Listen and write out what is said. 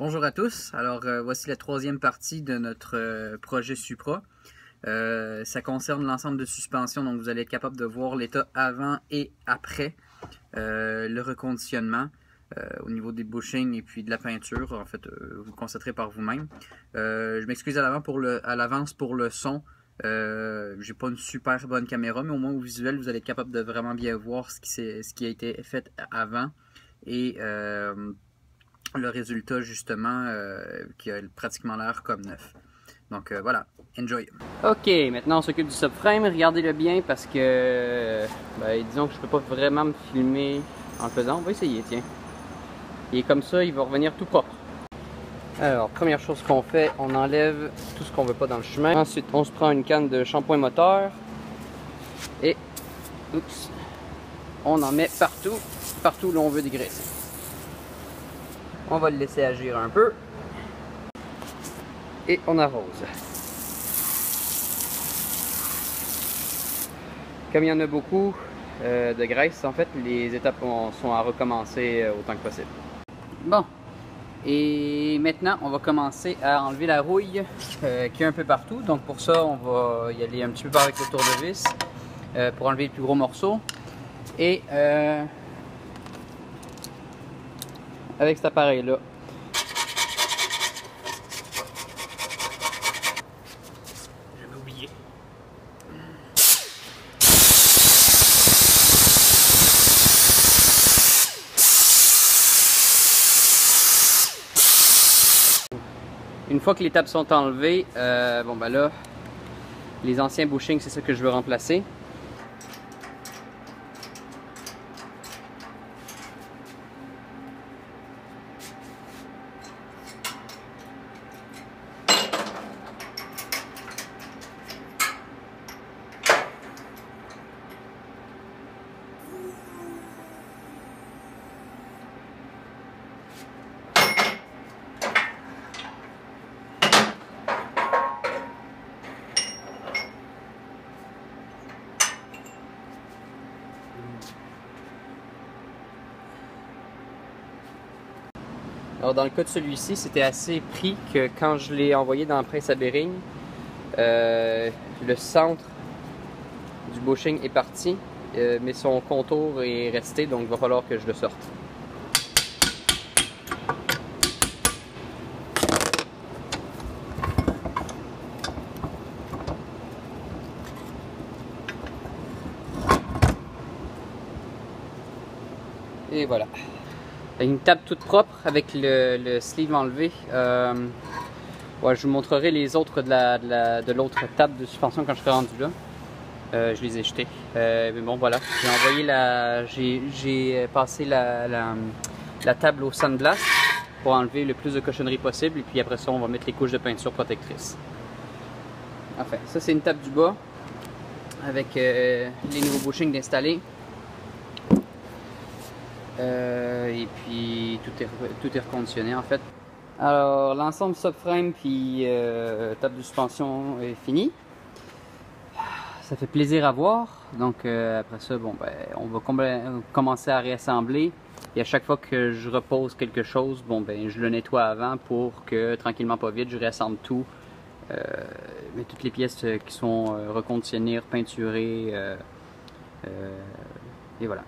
Bonjour à tous. Alors, voici la troisième partie de notre projet Supra. Ça concerne l'ensemble de suspension, donc vous allez être capable de voir l'état avant et après le reconditionnement au niveau des bushings et puis de la peinture. En fait, vous le constaterez par vous-même. Je m'excuse à l'avance pour le son. J'ai pas une super bonne caméra, mais au moins au visuel, vous allez être capable de vraiment bien voir ce qui a été fait avant et le résultat justement qui a pratiquement l'air comme neuf. Donc voilà, enjoy! Ok, maintenant on s'occupe du subframe, regardez-le bien parce que disons que je peux pas vraiment me filmer en le faisant. On va essayer, tiens. Il est comme ça, il va revenir tout propre. Alors, première chose qu'on fait, on enlève tout ce qu'on veut pas dans le chemin. Ensuite, on se prend une canne de shampoing moteur et oups, on en met partout où l'on veut dégraisser. On va le laisser agir un peu et on arrose. Comme il y en a beaucoup de graisse, en fait, les étapes sont à recommencer autant que possible. Bon, et maintenant, on va commencer à enlever la rouille qu'il y a un peu partout. Donc pour ça, on va y aller un petit peu avec le tournevis pour enlever les plus gros morceaux. Et avec cet appareil-là, j'avais oublié. Une fois que les tables sont enlevées, bon ben là, les anciens bushings, c'est ça que je veux remplacer. Alors dans le cas de celui-ci, c'était assez pris que quand je l'ai envoyé dans la presse à Bering, le centre du bushing est parti, mais son contour est resté, donc il va falloir que je le sorte. Et voilà. Une table toute propre avec le sleeve enlevé. Ouais, je vous montrerai les autres de l'autre table de suspension quand je serai rendu là. Je les ai jetés. Mais bon, voilà. J'ai passé la table au sandblast pour enlever le plus de cochonneries possible. Et puis après ça, on va mettre les couches de peinture protectrices. Enfin, ça c'est une table du bas avec les nouveaux bushings d'installer. Et puis tout est reconditionné en fait. Alors l'ensemble subframe puis table de suspension est fini. Ça fait plaisir à voir. Donc après ça, bon ben on va commencer à réassembler. Et à chaque fois que je repose quelque chose, bon ben je le nettoie avant pour que tranquillement pas vite je réassemble tout. Mais toutes les pièces qui sont reconditionnées, repeinturées. Et voilà.